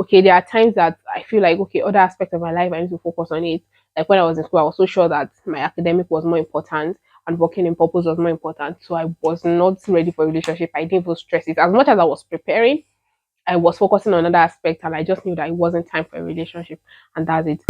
okay, there are times that I feel like, okay, other aspects of my life, I need to focus on it. Like when I was in school, I was so sure that my academic was more important and working in purpose was more important. So I was not ready for a relationship. I didn't even stress it. As much as I was preparing, I was focusing on another aspect, and I just knew that it wasn't time for a relationship, and that's it.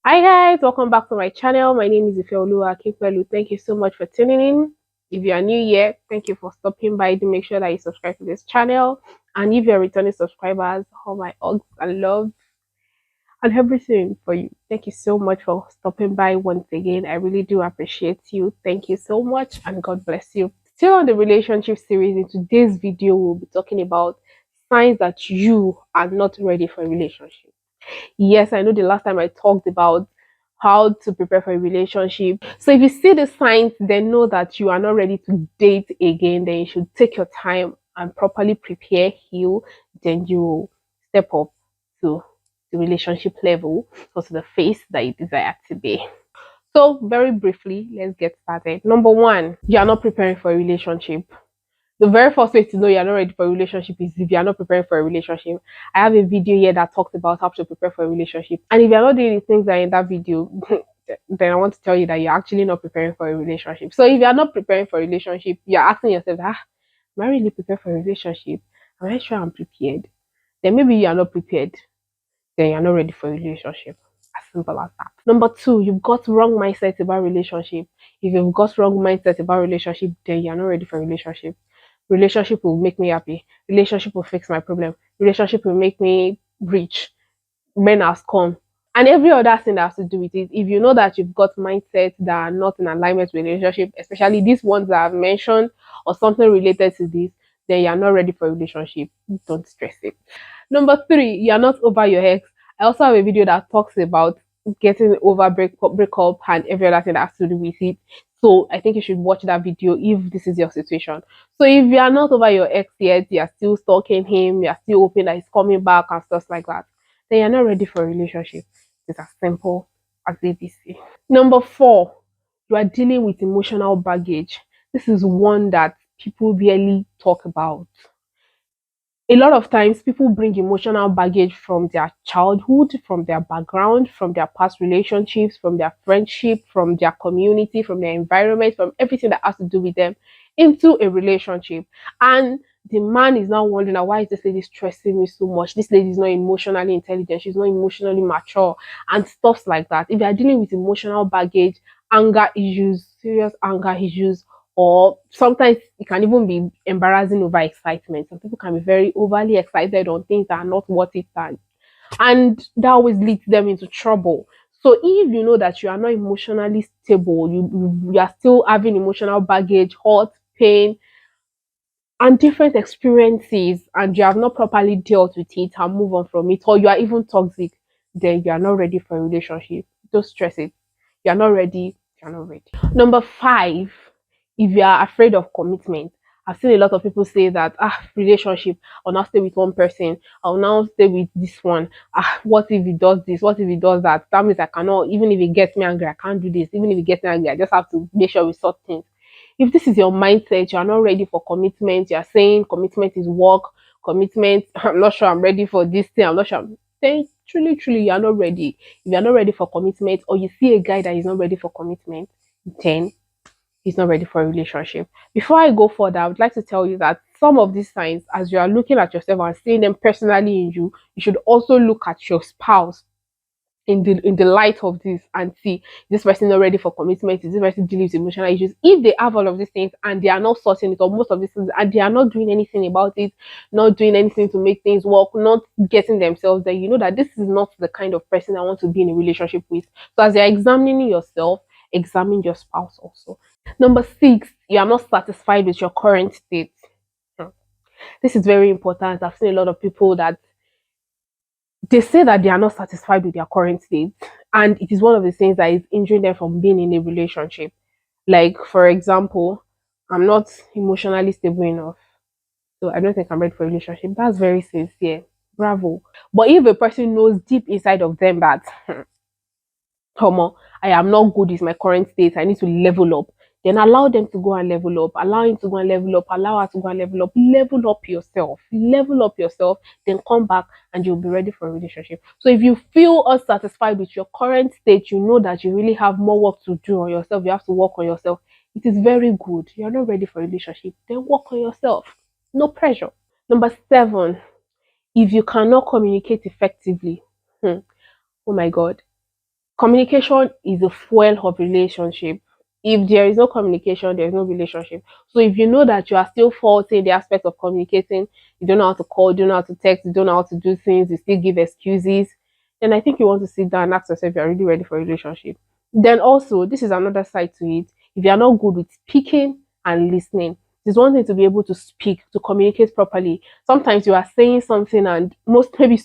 Hi guys, welcome back to my channel. My name is Ifeoluwa Akinpelu. Thank you so much for tuning in. If you are new here, thank you for stopping by. Do make sure that you subscribe to this channel. And if you're returning subscribers, all my hugs and love and everything for you. Thank you so much for stopping by once again. I really do appreciate you. Thank you so much and God bless you. Still on the relationship series, in today's video, we'll be talking about signs that you are not ready for a relationship. Yes, I know the last time I talked about how to prepare for a relationship. So if you see the signs, then know that you are not ready to date again. Then you should take your time and properly prepare, heal. Then you step up to the relationship level or to the phase that you desire to be. So very briefly, let's get started. Number one, you are not preparing for a relationship. The very first way to know you're not ready for a relationship is if you're not preparing for a relationship. I have a video here that talks about how to prepare for a relationship. And if you're not doing the things that are in that video, then I want to tell you that you're actually not preparing for a relationship. So if you're not preparing for a relationship, you're asking yourself, am I really prepared for a relationship? Am I sure I'm prepared? Then maybe you're not prepared. Then you're not ready for a relationship. As simple as that. Number two, you've got wrong mindset about relationship. If you've got wrong mindset about relationship, then you're not ready for a relationship. Relationship will make me happy. Relationship will fix my problem. Relationship will make me rich. Men has come. And every other thing that has to do with it. If you know that you've got mindsets that are not in alignment with relationship, especially these ones that I've mentioned or something related to this, then you're not ready for a relationship. Don't stress it. Number three, you're not over your ex. I also have a video that talks about getting over breakup and every other thing that has to do with it. So I think you should watch that video if this is your situation. So if you are not over your ex yet, you are still stalking him, you are still hoping that he's coming back and stuff like that, then you're not ready for a relationship. It's as simple as ABC. Number four, you are dealing with emotional baggage. This is one that people barely talk about. A lot of times people bring emotional baggage from their childhood, from their background, from their past relationships, from their friendship, from their community, from their environment, from everything that has to do with them into a relationship. And the man is now wondering, why is this lady stressing me so much? This lady is not emotionally intelligent, she's not emotionally mature, and stuff like that. If you are dealing with emotional baggage, anger issues, serious anger issues, or sometimes it can even be embarrassing over excitement. Some people can be very overly excited on things that are not worth it, and that always leads them into trouble. So if you know that you are not emotionally stable, you are still having emotional baggage, hurt, pain, and different experiences, and you have not properly dealt with it and move on from it, or you are even toxic, then you are not ready for a relationship. Don't stress it. You are not ready. You are not ready. Number five, if you are afraid of commitment. I've seen a lot of people say that relationship, I'll now stay with one person, I'll now stay with this one. What if he does this? What if he does that? That means I cannot, even if he gets me angry, I can't do this. Even if he gets me angry, I just have to make sure we sort things. If this is your mindset, you are not ready for commitment, you are saying commitment is work, commitment, I'm not sure I'm ready for this thing, I'm not sure. Then truly, you are not ready. If you are not ready for commitment, or you see a guy that is not ready for commitment, then he's not ready for a relationship. Before I go further, I would like to tell you that some of these signs, as you are looking at yourself and seeing them personally in you, you should also look at your spouse in the light of this and see, is this person not ready for commitment? Is this person dealing with emotional issues? If they have all of these things and they are not sorting it, or most of these things, and they are not doing anything about it, not doing anything to make things work, not getting themselves there, you know that this is not the kind of person I want to be in a relationship with. So as you're examining yourself, examine your spouse also. Number six, you are not satisfied with your current state. Hmm. This is very important. I've seen a lot of people that they say that they are not satisfied with their current state, and it is one of the things that is injuring them from being in a relationship. Like, for example, I'm not emotionally stable enough So I don't think I'm ready for a relationship. That's very sincere. Bravo. But if a person knows deep inside of them that Tomo, I am not good with my current state, I need to level up, then allow them to go and level up, allow him to go and level up, allow her to go and level up level up yourself, then come back and you'll be ready for a relationship. So if you feel unsatisfied with your current state, you know that you really have more work to do on yourself, you have to work on yourself. It is very good. You're not ready for a relationship, then work on yourself. No pressure. Number 7, if you cannot communicate effectively, oh my god, communication is the fuel of relationship. If there is no communication, there is no relationship. So if you know that you are still faulty in the aspect of communicating, you don't know how to call, you don't know how to text, you don't know how to do things, you still give excuses, then I think you want to sit down and ask yourself if you're really ready for a relationship. Then also, this is another side to it. If you are not good with speaking and listening, it's one thing to be able to speak, to communicate properly. Sometimes you are saying something, and most times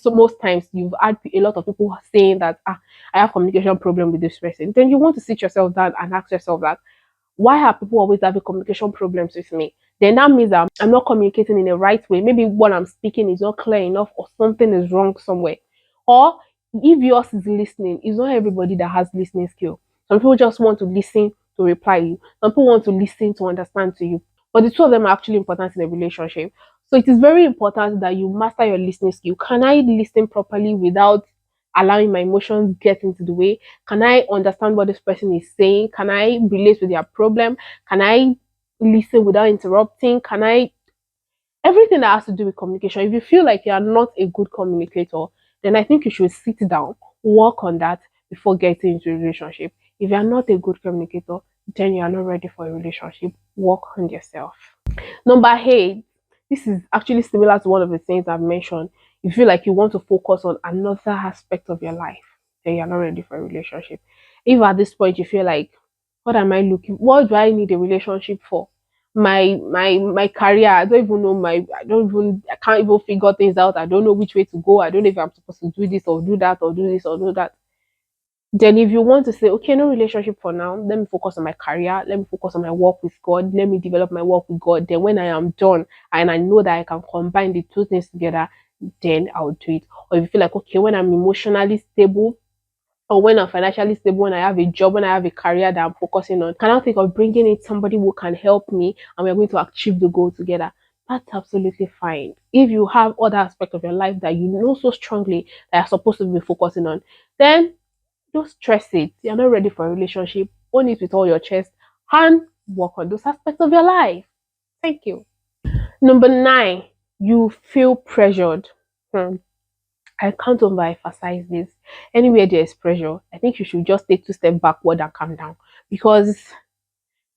you've had a lot of people saying that I have communication problem with this person. Then you want to sit yourself down and ask yourself that why are people always having communication problems with me? Then that means that I'm not communicating in the right way. Maybe what I'm speaking is not clear enough, or something is wrong somewhere. Or if yours is listening, it's not everybody that has listening skill. Some people just want to listen to reply you. Some people want to listen to understand to you. But the two of them are actually important in a relationship. So it is very important that you master your listening skill. Can I listen properly without allowing my emotions get into the way? Can I understand what this person is saying? Can I relate with their problem? Can I listen without interrupting? Can I everything that has to do with communication? If you feel like you are not a good communicator, then I think you should sit down, work on that before getting into a relationship. If you are not a good communicator, then you are not ready for a relationship. Work on yourself. Number 8, this is actually similar to one of the things I've mentioned. You feel like you want to focus on another aspect of your life, then you're not ready for a relationship. If at this point you feel like, what am I looking? What do I need a relationship for? My career. I can't even figure things out. I don't know which way to go. I don't know if I'm supposed to do this or do that or do this or do that. Then if you want to say, okay, no relationship for now, let me focus on my career, let me focus on my work with God, let me develop my work with God. Then when I am done and I know that I can combine the two things together, then I'll do it. Or if you feel like, okay, when I'm emotionally stable, or when I'm financially stable, when I have a job, when I have a career that I'm focusing on, can I think of bringing in somebody who can help me and we're going to achieve the goal together? That's absolutely fine. If you have other aspects of your life that you know so strongly that you're supposed to be focusing on, then don't stress it. You're not ready for a relationship. Own it with all your chest and work on those aspects of your life. Thank you. Number 9, you feel pressured. Hmm. I can't overemphasize this. Anywhere there is pressure, I think you should just take 2 steps backward and calm down, because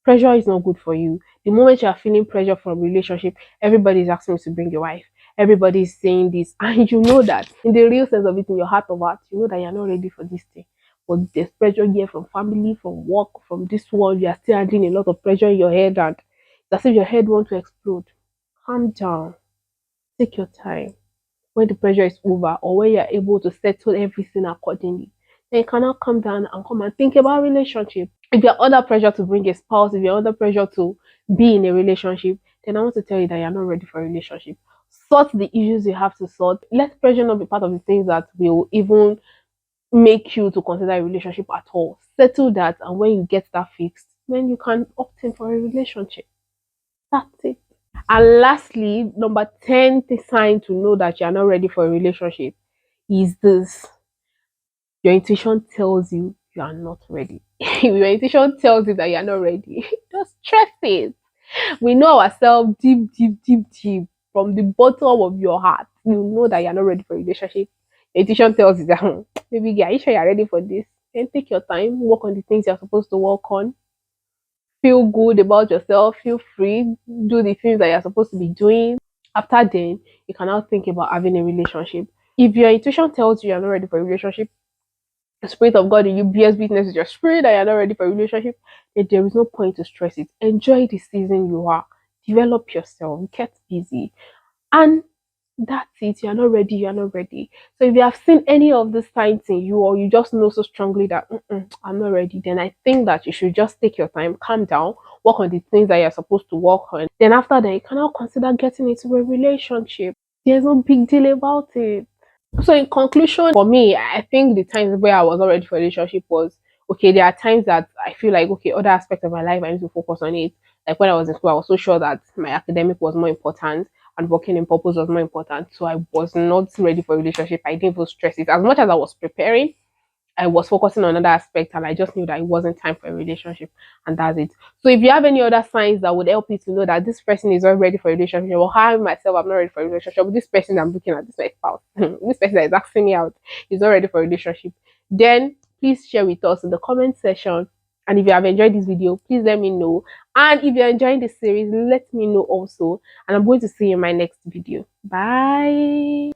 pressure is not good for you. The moment you are feeling pressure from relationship, everybody is asking you to bring your wife. Everybody is saying this, and you know that in the real sense of it, in your heart of hearts, you know that you're not ready for this thing. But there's pressure here from family, from work, from this world. You are still handling a lot of pressure in your head, and it's as if your head wants to explode. Calm down. Take your time. When the pressure is over, or when you're able to settle everything accordingly, then you cannot come down and come and think about relationship. If you're under pressure to bring a spouse, if you're under pressure to be in a relationship, then I want to tell you that you're not ready for a relationship. Sort the issues you have to sort. Let pressure not be part of the things that will even make you to consider a relationship at all. Settle that, and when you get that fixed, then you can opt in for a relationship. That's it. And lastly, number 10 sign to know that you're not ready for a relationship is this: your intuition tells you you are not ready. If your intuition tells you that you're not ready, just trust it. We know ourselves deep, deep, deep, deep. From the bottom of your heart, you know that you're not ready for a relationship. Your intuition tells you that, maybe, are you sure you're ready for this? Then take your time, work on the things you're supposed to work on, feel good about yourself, feel free, do the things that you're supposed to be doing. After then, you can now think about having a relationship. If your intuition tells you you're not ready for a relationship, the spirit of God in you bears witness with your spirit that you're not ready for a relationship, then there is no point to stress it. Enjoy the season you are. Develop yourself, get busy. And that's it. You're not ready. You're not ready. So if you have seen any of these signs in you, or you just know so strongly that I'm not ready, then I think that you should just take your time, calm down, work on the things that you're supposed to work on. Then after that, you can now consider getting into a relationship. There's no big deal about it. So in conclusion, for me, I think the times where I was not ready for a relationship was okay. There are times that I feel like okay, other aspects of my life I need to focus on it. Like when I was in school, I was so sure that my academic was more important and working in purpose was more important. So I was not ready for a relationship. I didn't even stress it. As much as I was preparing, I was focusing on another aspect and I just knew that it wasn't time for a relationship, and that's it. So if you have any other signs that would help you to know that this person is not ready for a relationship, or how I myself I'm not ready for a relationship, with this person I'm looking at, this my spouse, this person that is asking me out is not ready for a relationship, then please share with us in the comment section. And if you have enjoyed this video, please let me know. And if you're enjoying this series, let me know also. And I'm going to see you in my next video. Bye.